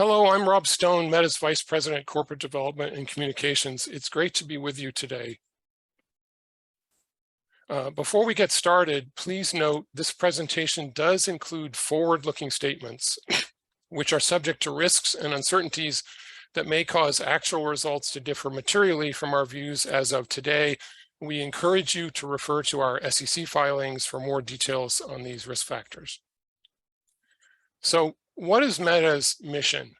Hello, I'm Rob Stone, Meta's Vice President, Corporate Development and Communications. It's great to be with you today. Before we get started, please note this presentation does include forward-looking statements, which are subject to risks and uncertainties that may cause actual results to differ materially from our views as of today. We encourage you to refer to our SEC filings for more details on these risk factors. So, what is Meta's mission?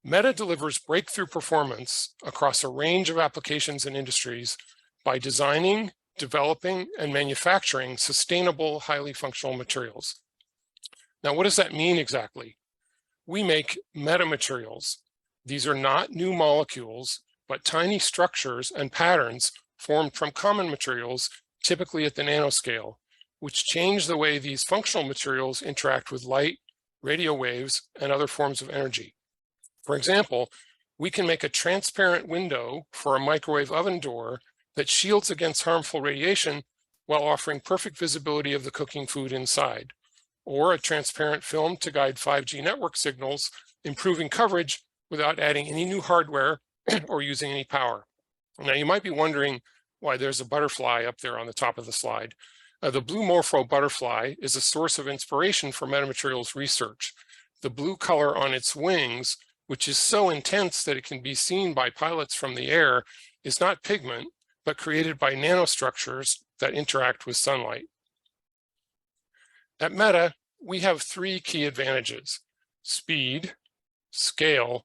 Meta delivers breakthrough performance across a range of applications and industries by designing, developing, and manufacturing sustainable, highly functional materials. Now, what does that mean exactly? We make metamaterials. These are not new molecules, but tiny structures and patterns formed from common materials, typically at the nanoscale, which change the way these functional materials interact with light, radio waves, and other forms of energy. For example, we can make a transparent window for a microwave oven door that shields against harmful radiation while offering perfect visibility of the cooking food inside, or a transparent film to guide 5G network signals, improving coverage without adding any new hardware or using any power. Now, you might be wondering why there's a butterfly up there on the top of the slide. The blue morpho butterfly is a source of inspiration for metamaterials research. The blue color on its wings, which is so intense that it can be seen by pilots from the air, is not pigment, but created by nanostructures that interact with sunlight. At Meta, we have three key advantages: speed, scale,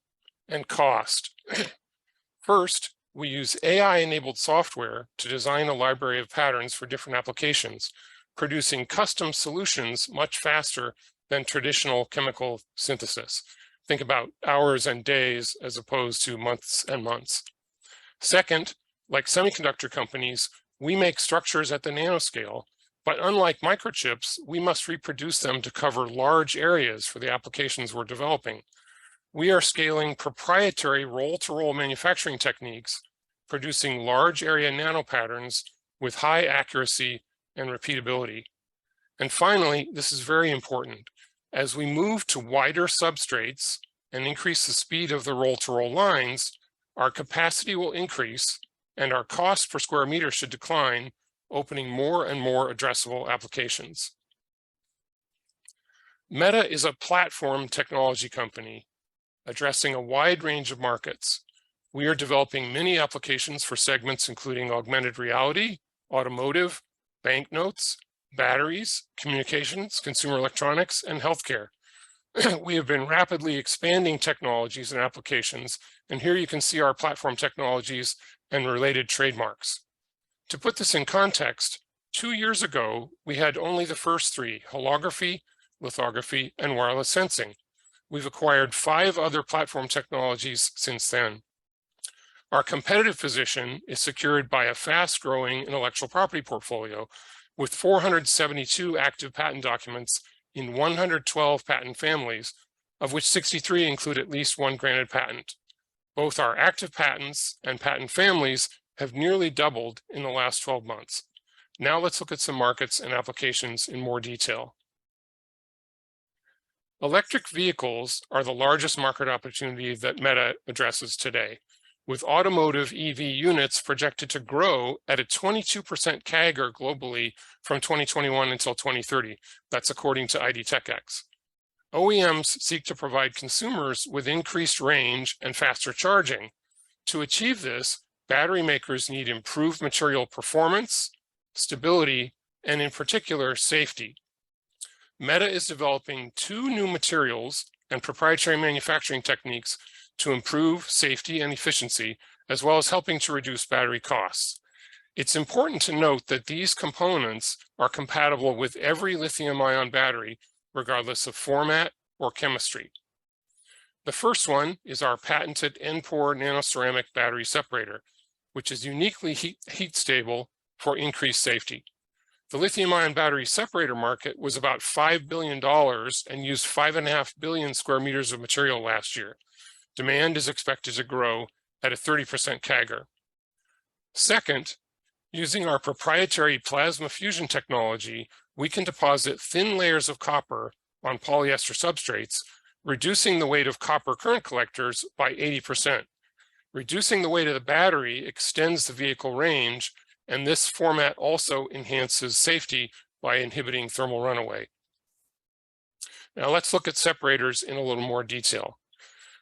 and cost. First, we use AI-enabled software to design a library of patterns for different applications, producing custom solutions much faster than traditional chemical synthesis. Think about hours and days as opposed to months and months. Second, like semiconductor companies, we make structures at the nanoscale, but unlike microchips, we must reproduce them to cover large areas for the applications we're developing. We are scaling proprietary roll-to-roll manufacturing techniques, producing large area nanopatterns with high accuracy and repeatability. And finally, this is very important. As we move to wider substrates and increase the speed of the roll-to-roll lines, our capacity will increase and our cost per square meter should decline, opening more and more addressable applications. Meta is a platform technology company addressing a wide range of markets. We are developing many applications for segments including augmented reality, automotive, banknotes, batteries, communications, consumer electronics, and healthcare. We have been rapidly expanding technologies and applications, and here you can see our platform technologies and related trademarks. To put this in context, 2 years ago, we had only the first three: holography, lithography, and wireless sensing. We've acquired 5 other platform technologies since then. Our competitive position is secured by a fast-growing intellectual property portfolio with 472 active patent documents in 112 patent families, of which 63 include at least one granted patent. Both our active patents and patent families have nearly doubled in the last 12 months. Now let's look at some markets and applications in more detail. Electric vehicles are the largest market opportunity that Meta addresses today, with automotive EV units projected to grow at a 22% CAGR globally from 2021 until 2030. That's according to ID TechX. OEMs seek to provide consumers with increased range and faster charging. To achieve this, battery makers need improved material performance, stability, and in particular, safety. Meta is developing 2 new materials and proprietary manufacturing techniques to improve safety and efficiency, as well as helping to reduce battery costs. It's important to note that these components are compatible with every lithium-ion battery, regardless of format or chemistry. The first one is our patented N-Pore nanoceramic battery separator, which is uniquely heat stable for increased safety. The lithium-ion battery separator market was about $5 billion and used 5.5 billion square meters of material last year. Demand is expected to grow at a 30% CAGR. Second, using our proprietary plasma fusion technology, we can deposit thin layers of copper on polyester substrates reducing the weight of copper current collectors by 80%. Reducing the weight of the battery extends the vehicle range, and this format also enhances safety by inhibiting thermal runaway. Now let's look at separators in a little more detail.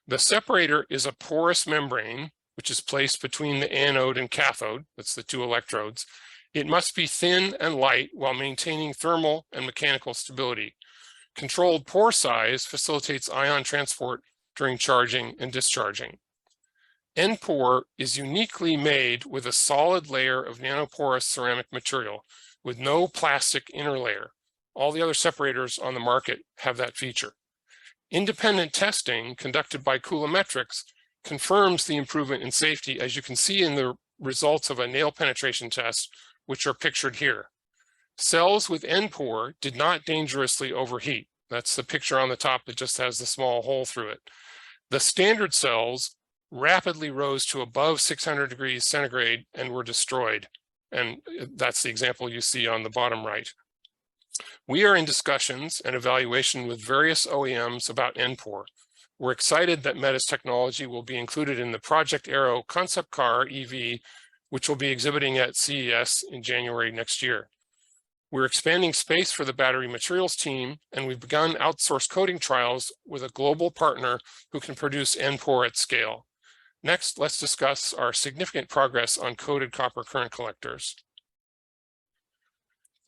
The separator is a porous membrane, which is placed between the anode and cathode, that's the two electrodes. It must be thin and light while maintaining thermal and mechanical stability. Controlled pore size facilitates ion transport during charging and discharging. N-pore is uniquely made with a solid layer of nanoporous ceramic material with no plastic inner layer. All the other separators on the market have that feature. Independent testing conducted by Coulometrics confirms the improvement in safety, as you can see in the results of a nail penetration test, which are pictured here. Cells with N-pore did not dangerously overheat. That's the picture on the top that just has the small hole through it. The standard cells rapidly rose to above 600 degrees centigrade and were destroyed. And that's the example you see on the bottom right. We are in discussions and evaluation with various OEMs about N-pore. We're excited that Meta's technology will be included in the Project Aero concept car EV, which will be exhibiting at CES in January next year. We're expanding space for the battery materials team, and we've begun outsourced coating trials with a global partner who can produce N-pore at scale. Next, let's discuss our significant progress on coated copper current collectors.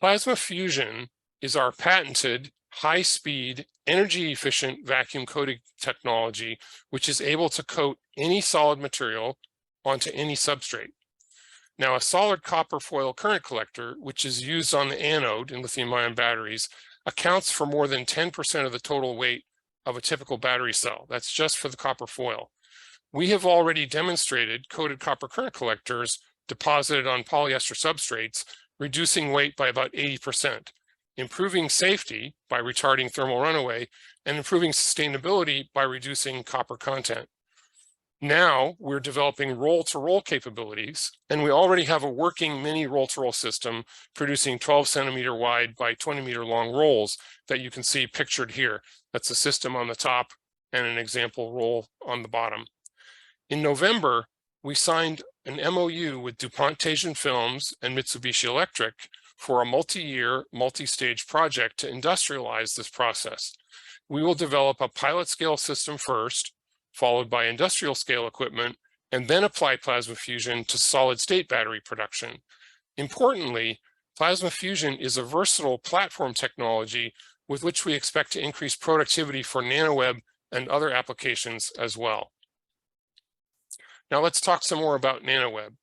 Plasma fusion is our patented, high-speed, energy-efficient vacuum coating technology, which is able to coat any solid material onto any substrate. Now, a solid copper foil current collector, which is used on the anode in lithium-ion batteries, accounts for more than 10% of the total weight of a typical battery cell. That's just for the copper foil. We have already demonstrated coated copper current collectors deposited on polyester substrates, reducing weight by about 80%, improving safety by retarding thermal runaway, and improving sustainability by reducing copper content. Now we're developing roll-to-roll capabilities, and we already have a working mini roll-to-roll system producing 12-centimeter wide by 20-meter long rolls that you can see pictured here. That's a system on the top and an example roll on the bottom. In November, we signed an MOU with DuPont Teijin Films and Mitsubishi Electric for a multi-year, multi-stage project to industrialize this process. We will develop a pilot scale system first, followed by industrial scale equipment, and then apply plasma fusion to solid state battery production. Importantly, plasma fusion is a versatile platform technology with which we expect to increase productivity for NanoWeb and other applications as well. Now let's talk some more about NanoWeb.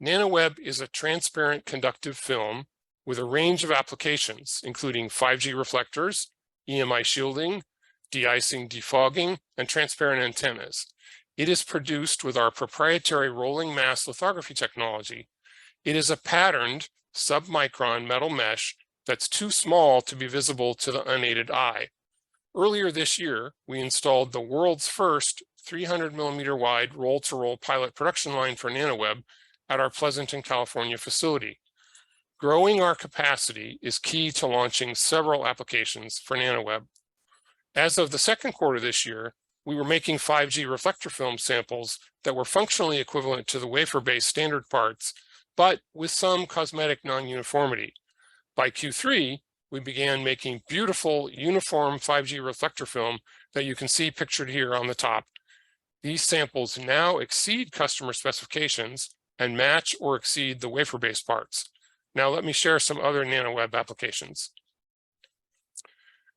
NanoWeb is a transparent conductive film with a range of applications, including 5G reflectors, EMI shielding, de-icing, defogging, and transparent antennas. It is produced with our proprietary rolling mass lithography technology. It is a patterned sub-micron metal mesh that's too small to be visible to the unaided eye. Earlier this year, we installed the world's first 300-millimeter wide roll-to-roll pilot production line for NanoWeb at our Pleasanton, California facility. Growing our capacity is key to launching several applications for NanoWeb. As of the second quarter this year, we were making 5G reflector film samples that were functionally equivalent to the wafer-based standard parts, but with some cosmetic non-uniformity. By Q3, we began making beautiful, uniform 5G reflector film that you can see pictured here on the top. These samples now exceed customer specifications and match or exceed the wafer-based parts. Now let me share some other NanoWeb applications.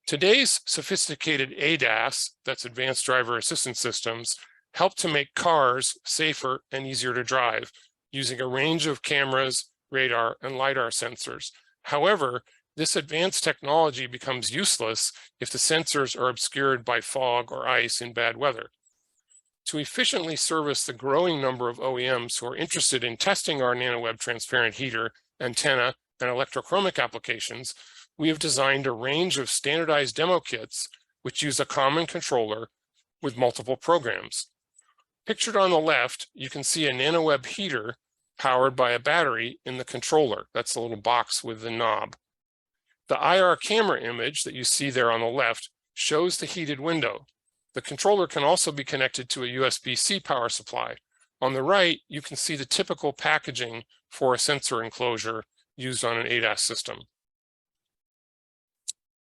Today's sophisticated ADAS, that's Advanced Driver Assistance Systems, help to make cars safer and easier to drive using a range of cameras, radar, and LiDAR sensors. However, this advanced technology becomes useless if the sensors are obscured by fog or ice in bad weather. To efficiently service the growing number of OEMs who are interested in testing our NanoWeb transparent heater, antenna, and electrochromic applications, we have designed a range of standardized demo kits which use a common controller with multiple programs. Pictured on the left, you can see a NanoWeb heater powered by a battery in the controller. That's the little box with the knob. The IR camera image that you see there on the left shows the heated window. The controller can also be connected to a USB-C power supply. On the right, you can see the typical packaging for a sensor enclosure used on an ADAS system.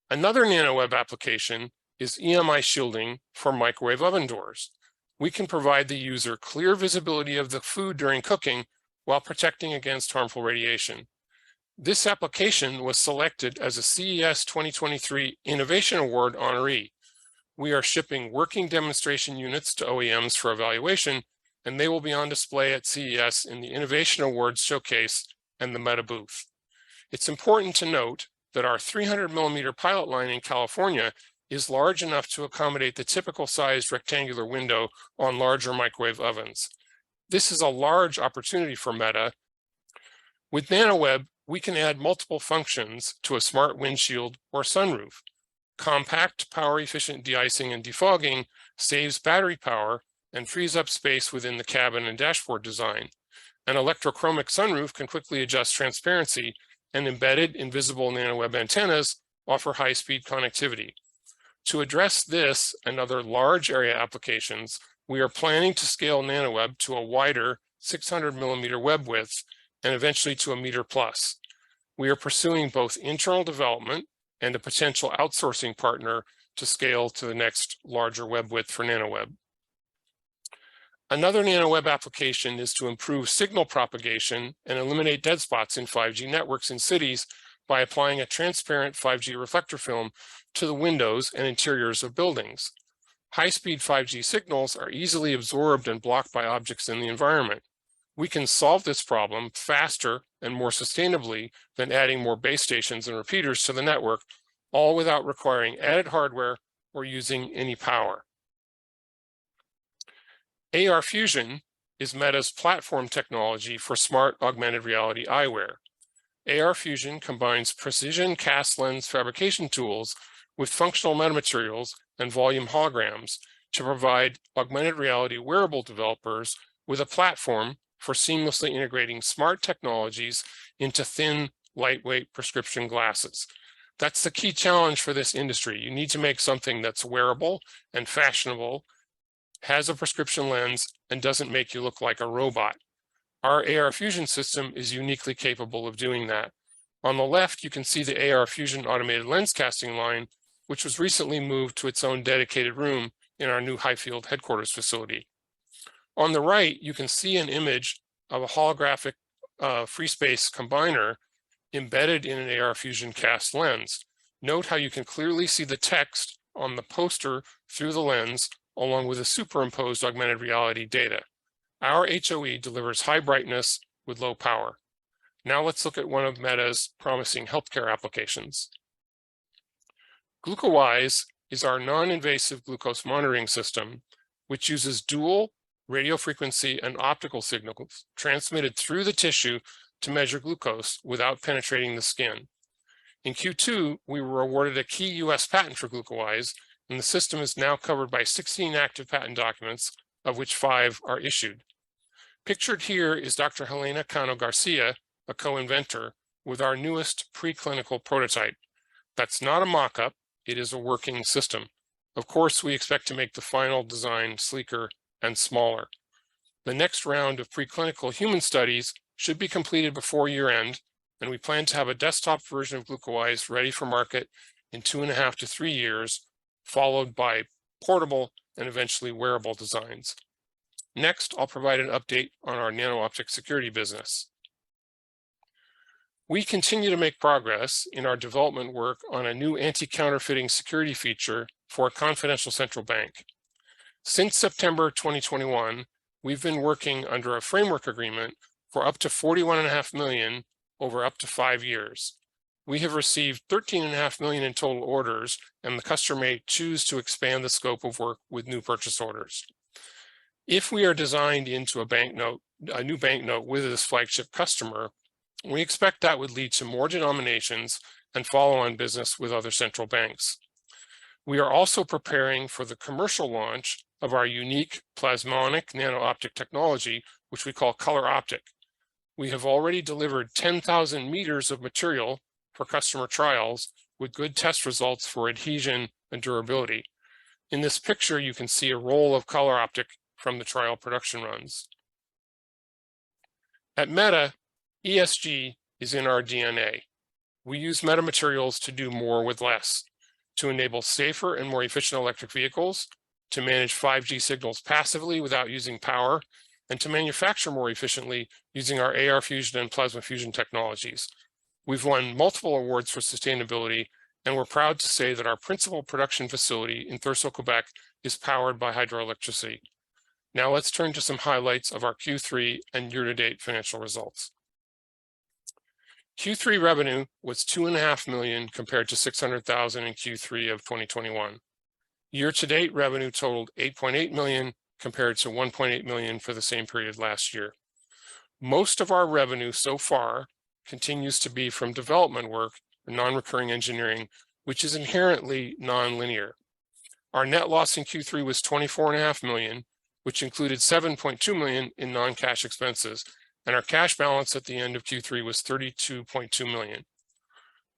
Another NanoWeb application is EMI shielding for microwave oven doors. We can provide the user clear visibility of the food during cooking while protecting against harmful radiation. This application was selected as a CES 2023 Innovation Award honoree. We are shipping working demonstration units to OEMs for evaluation, and they will be on display at CES in the Innovation Awards Showcase and the Meta booth. It's important to note that our 300mm pilot line in California is large enough to accommodate the typical sized rectangular window on larger microwave ovens. This is a large opportunity for Meta. With NanoWeb, we can add multiple functions to a smart windshield or sunroof. Compact, power-efficient de-icing and defogging saves battery power and frees up space within the cabin and dashboard design. An electrochromic sunroof can quickly adjust transparency, and embedded invisible NanoWeb antennas offer high-speed connectivity. To address this and other large area applications, we are planning to scale NanoWeb to a wider 600mm web width and eventually to a meter plus. We are pursuing both internal development and a potential outsourcing partner to scale to the next larger web width for NanoWeb. Another NanoWeb application is to improve signal propagation and eliminate dead spots in 5G networks in cities by applying a transparent 5G reflector film to the windows and interiors of buildings. High-speed 5G signals are easily absorbed and blocked by objects in the environment. We can solve this problem faster and more sustainably than adding more base stations and repeaters to the network, all without requiring added hardware or using any power. AR Fusion is Meta's platform technology for smart augmented reality eyewear. AR Fusion combines precision cast lens fabrication tools with functional metamaterials and volume holograms to provide augmented reality wearable developers with a platform for seamlessly integrating smart technologies into thin, lightweight prescription glasses. That's the key challenge for this industry. You need to make something that's wearable and fashionable, has a prescription lens, and doesn't make you look like a robot. Our AR Fusion system is uniquely capable of doing that. On the left, you can see the AR Fusion automated lens casting line, which was recently moved to its own dedicated room in our new Highfield headquarters facility. On the right, you can see an image of a holographic free space combiner embedded in an AR Fusion cast lens. Note how you can clearly see the text on the poster through the lens, along with the superimposed augmented reality data. Our HOE delivers high brightness with low power. Now let's look at one of Meta's promising healthcare applications. GlucoWise is our non-invasive glucose monitoring system, which uses dual radiofrequency and optical signals transmitted through the tissue to measure glucose without penetrating the skin. In Q2, we were awarded a key US patent for GlucoWise, and the system is now covered by 16 active patent documents, of which 5 are issued. Pictured here is Dr. Helena Cano Garcia, a co-inventor, with our newest preclinical prototype. That's not a mock-up, it is a working system. Of course, we expect to make the final design sleeker and smaller. The next round of preclinical human studies should be completed before year-end, and we plan to have a desktop version of GlucoWise ready for market in 2.5 to 3 years, followed by portable and eventually wearable designs. Next, I'll provide an update on our nano-optic security business. We continue to make progress in our development work on a new anti-counterfeiting security feature for a confidential central bank. Since September 2021, we've been working under a framework agreement for up to $41.5 million over up to 5 years. We have received $13.5 million in total orders, and the customer may choose to expand the scope of work with new purchase orders. If we are designed into a new banknote with this flagship customer, we expect that would lead to more denominations and follow-on business with other central banks. We are also preparing for the commercial launch of our unique plasmonic nano-optic technology, which we call Color Optic. We have already delivered 10,000 meters of material for customer trials with good test results for adhesion and durability. In this picture, you can see a roll of color optic from the trial production runs. At Meta, ESG is in our DNA. We use metamaterials to do more with less, to enable safer and more efficient electric vehicles, to manage 5G signals passively without using power, and to manufacture more efficiently using our AR fusion and plasma fusion technologies. We've won multiple awards for sustainability, and we're proud to say that our principal production facility in Thurso, Quebec is powered by hydroelectricity. Now let's turn to some highlights of our Q3 and year-to-date financial results. Q3 revenue was $2.5 million compared to $600,000 in Q3 of 2021. Year-to-date revenue totaled $8.8 million compared to $1.8 million for the same period last year. Most of our revenue so far continues to be from development work, non-recurring engineering, which is inherently non-linear. Our net loss in Q3 was $24.5 million, which included $7.2 million in non-cash expenses, and our cash balance at the end of Q3 was $32.2 million.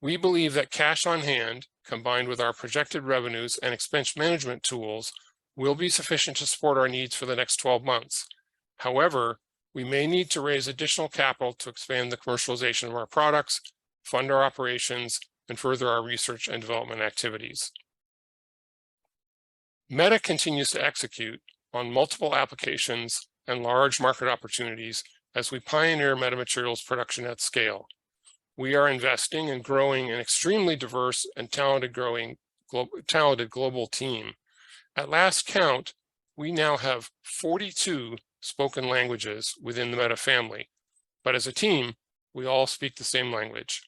We believe that cash on hand, combined with our projected revenues and expense management tools, will be sufficient to support our needs for the next 12 months. However, we may need to raise additional capital to expand the commercialization of our products, fund our operations, and further our research and development activities. Meta continues to execute on multiple applications and large market opportunities as we pioneer metamaterials production at scale. We are investing and growing an extremely diverse and talented global team. At last count, we now have 42 spoken languages within the Meta family, but as a team, we all speak the same language.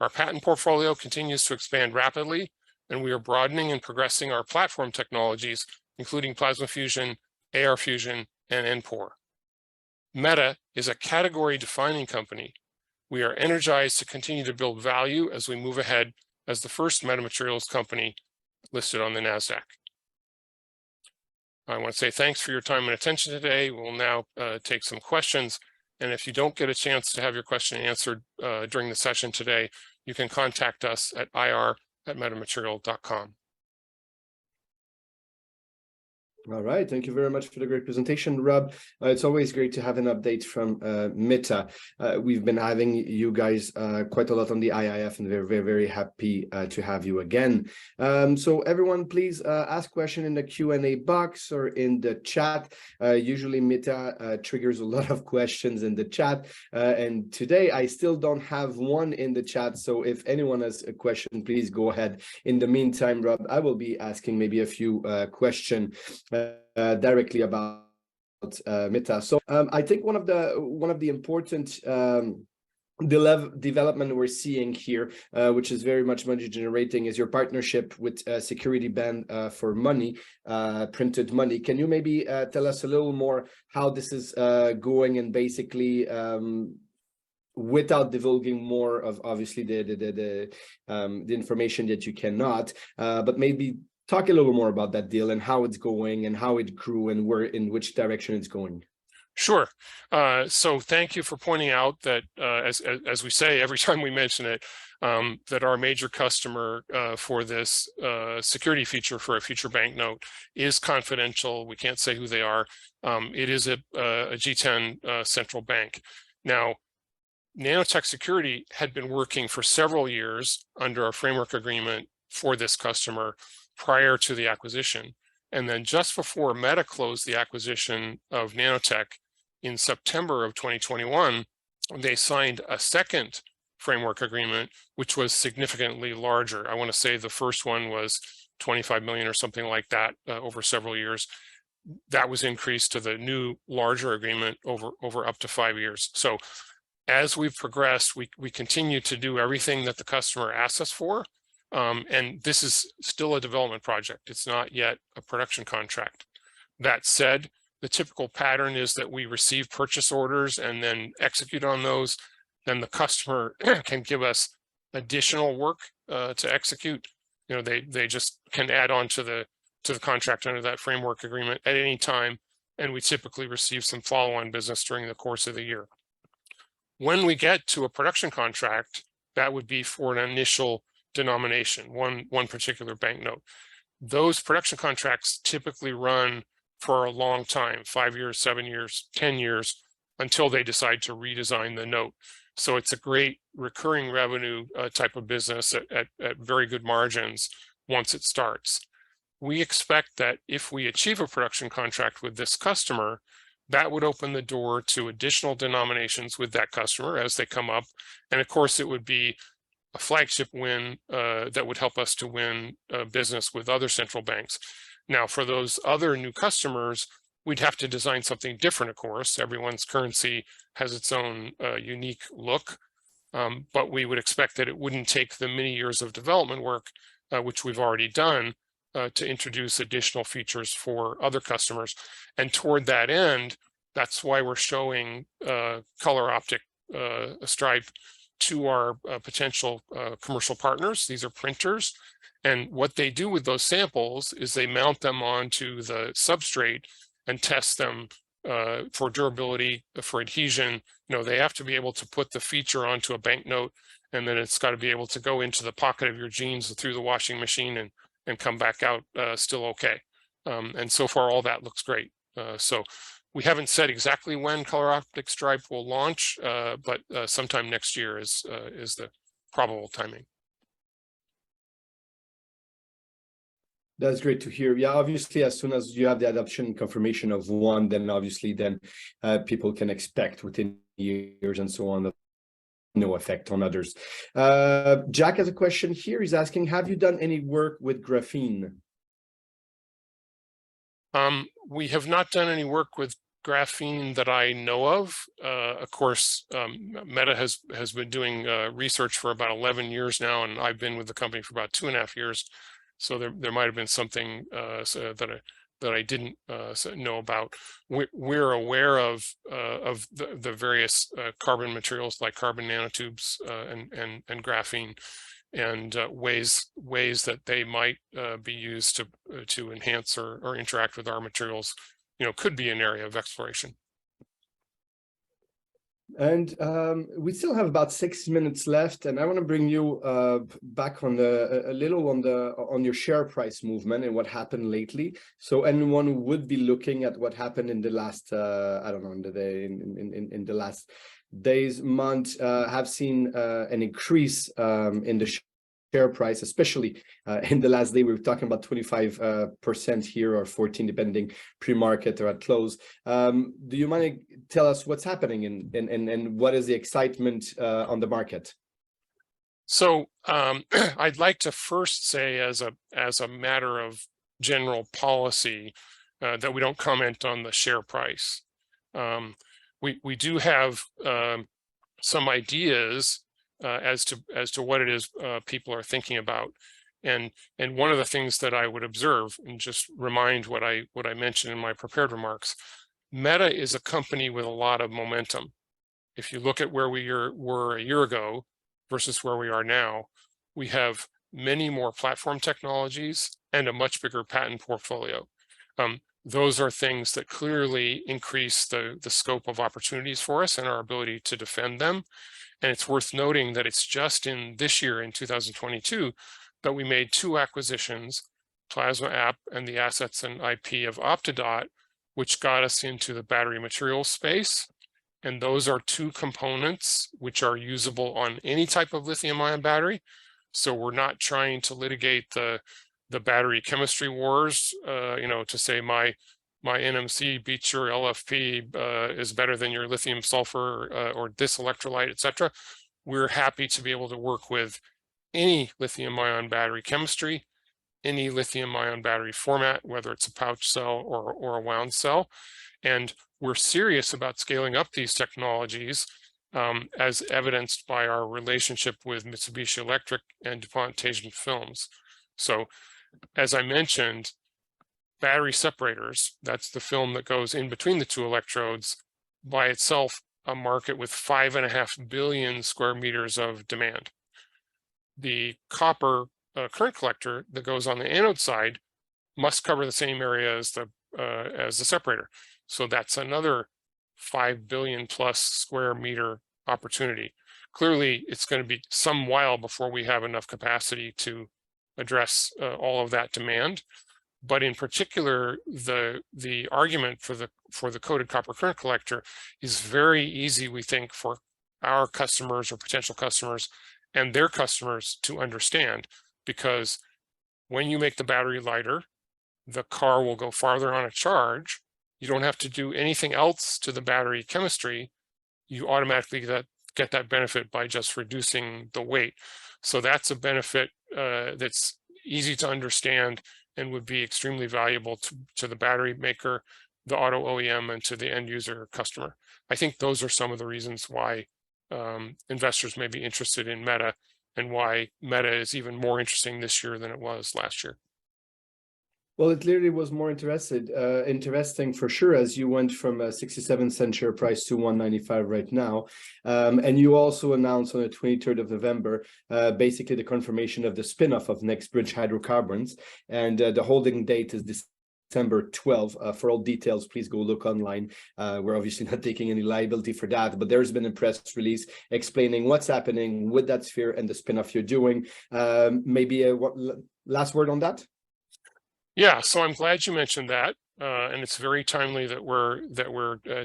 Our patent portfolio continues to expand rapidly, and we are broadening and progressing our platform technologies, including plasma fusion, AR fusion, and NPOR. Meta is a category-defining company. We are energized to continue to build value as we move ahead as the first metamaterials company listed on the NASDAQ. I want to say thanks for your time and attention today. We'll now take some questions. And if you don't get a chance to have your question answered during the session today, you can contact us at ir@metamaterial.com. All right, thank you very much for the great presentation, Rob. It's always great to have an update from Meta. We've been having you guys quite a lot on the IIF, and we're very, very happy to have you again. So everyone, please ask question in the Q&A box or in the chat. Usually Meta triggers a lot of questions in the chat, and today I still don't have one in the chat, so if anyone has a question, please go ahead. In the meantime, Rob, I will be asking maybe a few questions directly about Meta. So I think one of the important development we're seeing here, which is very much money generating, is your partnership with Security Band for money, printed money. Can you maybe tell us a little more how this is going, and basically without divulging more of obviously the information that you cannot, but maybe talk a little more about that deal and how it's going and how it grew and in which direction it's going. Sure. So thank you for pointing out that, as we say every time we mention it, that our major customer for this security feature for a future banknote is confidential. We can't say who they are. It is a G10 central bank. Now, Nanotech Security had been working for several years under a framework agreement for this customer prior to the acquisition. And then just before Meta closed the acquisition of Nanotech in September of 2021, they signed a second framework agreement, which was significantly larger. I want to say the first one was 25 million or something like that over several years. That was increased to the new larger agreement over up to 5 years. So as we've progressed, we continue to do everything that the customer asks us for. And this is still a development project. It's not yet a production contract. That said, the typical pattern is that we receive purchase orders and then execute on those. Then the customer can give us additional work to execute. You know, they just can add on to the contract under that framework agreement at any time, and we typically receive some follow-on business during the course of the year. When we get to a production contract, that would be for an initial denomination, one particular banknote. Those production contracts typically run for a long time, 5 years, 7 years, 10 years, until they decide to redesign the note. So it's a great recurring revenue type of business at very good margins once it starts. We expect that if we achieve a production contract with this customer, that would open the door to additional denominations with that customer as they come up. And of course, it would be a flagship win that would help us to win business with other central banks. Now, for those other new customers, we'd have to design something different, of course. Everyone's currency has its own unique look, but we would expect that it wouldn't take the many years of development work, which we've already done, to introduce additional features for other customers. And toward that end, that's why we're showing color optic stripe to our potential commercial partners. These are printers. And what they do with those samples is they mount them onto the substrate and test them for durability, for adhesion. You know, they have to be able to put the feature onto a banknote, and then it's got to be able to go into the pocket of your jeans through the washing machine and come back out still okay. And so far, all that looks great. So we haven't said exactly when color optic stripe will launch, but sometime next year is the probable timing. That's great to hear. Yeah, obviously, as soon as you have the adoption confirmation of one, then obviously people can expect within years and so on, no effect on others. Jack has a question here. He's asking, have you done any work with graphene? We have not done any work with graphene that I know of. Of course, Meta has been doing research for about 11 years now, and I've been with the company for about 2.5 years. So there might have been something that I didn't know about. We're aware of the various carbon materials like carbon nanotubes and graphene, and ways that they might be used to enhance or interact with our materials. You know, could be an area of exploration. And we still have about 6 minutes left, and I want to bring you back on a little on your share price movement and what happened lately. So anyone who would be looking at what happened in the last I don't know, in the last days, months, have seen an increase in the share price, especially in the last day. We were talking about 25% here, or 14 depending, pre-market or at close. Do you mind to tell us what's happening and what is the excitement on the market? So I'd like to first say, as a matter of general policy, that we don't comment on the share price. We do have some ideas as to what it is people are thinking about, and one of the things that I would observe and just remind what I mentioned in my prepared remarks. Meta is a company with a lot of momentum. If you look at where we were a year ago versus where we are now, we have many more platform technologies and a much bigger patent portfolio. Those are things that clearly increase the scope of opportunities for us and our ability to defend them. And it's worth noting that it's just in this year, in 2022, that we made 2 acquisitions, Plasma App and the assets and IP of Optodot, which got us into the battery materials space. And those are 2 components which are usable on any type of lithium-ion battery. So we're not trying to litigate the battery chemistry wars, you know, to say my NMC beats your LFP is better than your lithium sulfur or this electrolyte, etc. We're happy to be able to work with any lithium-ion battery chemistry, any lithium-ion battery format, whether it's a pouch cell or a wound cell. And we're serious about scaling up these technologies, as evidenced by our relationship with Mitsubishi Electric and DuPont Teijin Films. So, as I mentioned, battery separators, that's the film that goes in between the 2 electrodes, by itself a market with 5.5 billion square meters of demand. The copper current collector that goes on the anode side must cover the same area as the separator. So that's another 5 billion plus square meter opportunity. Clearly, it's going to be some while before we have enough capacity to address all of that demand. But in particular, the argument for the coated copper current collector is very easy, we think, for our customers or potential customers and their customers to understand, because when you make the battery lighter, the car will go farther on a charge. You don't have to do anything else to the battery chemistry. You automatically get that benefit by just reducing the weight. So that's a benefit that's easy to understand and would be extremely valuable to the battery maker, the auto OEM, and to the end user customer. I think those are some of the reasons why investors may be interested in Meta, and why Meta is even more interesting this year than it was last year. Well, it clearly was more interesting for sure, as you went from a 67-cent share price to 195 right now. And you also announced on the 23rd of November, basically the confirmation of the spin-off of NextBridge Hydrocarbons. And the holding date is December 12. For all details, please go look online. We're obviously not taking any liability for that, but there's been a press release explaining what's happening with that sphere and the spin-off you're doing. Maybe a last word on that? Yeah, so I'm glad you mentioned that, and it's very timely that we're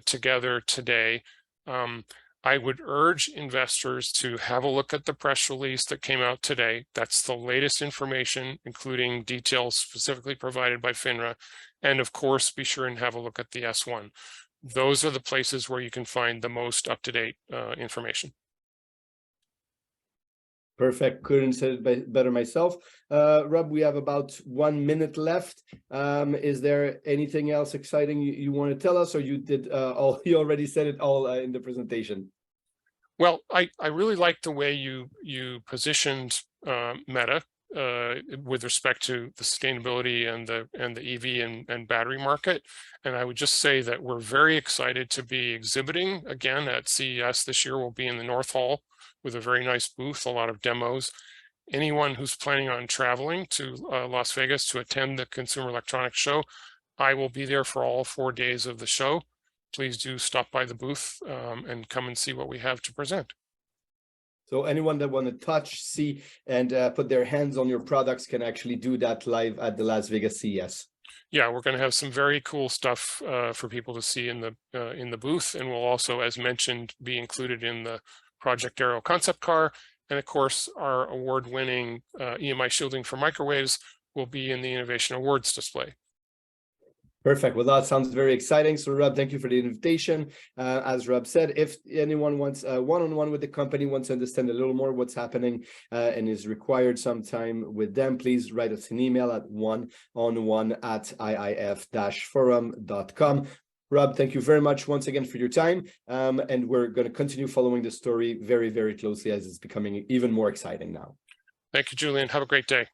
together today. I would urge investors to have a look at the press release that came out today. That's the latest information, including details specifically provided by FINRA, and of course, be sure and have a look at the S1. Those are the places where you can find the most up-to-date information. Perfect. Couldn't say it better myself. Rob, we have about 1 minute left. Is there anything else exciting you want to tell us, or you did all? You already said it all in the presentation. Well, I really like the way you positioned Meta with respect to the sustainability and the EV and battery market. And I would just say that we're very excited to be exhibiting again at CES this year. We'll be in the North Hall with a very nice booth, a lot of demos. Anyone who's planning on traveling to Las Vegas to attend the Consumer Electronics Show, I will be there for all 4 days of the show. Please do stop by the booth and come and see what we have to present. So anyone that want to touch, see, and put their hands on your products can actually do that live at the Las Vegas CES. Yeah, we're going to have some very cool stuff for people to see in the booth, and we'll also, as mentioned, be included in the Project Aero concept car, and of course, our award-winning EMI shielding for microwaves will be in the Innovation Awards display. Perfect. Well, that sounds very exciting. So, Rob, thank you for the invitation. As Rob said, if anyone wants one-on-one with the company, wants to understand a little more what's happening and is required some time with them, please write us an email at one-on-one@iif-forum.com. Rob, thank you very much once again for your time. And we're going to continue following the story very, very closely as it's becoming even more exciting now. Thank you, Julian. Have a great day.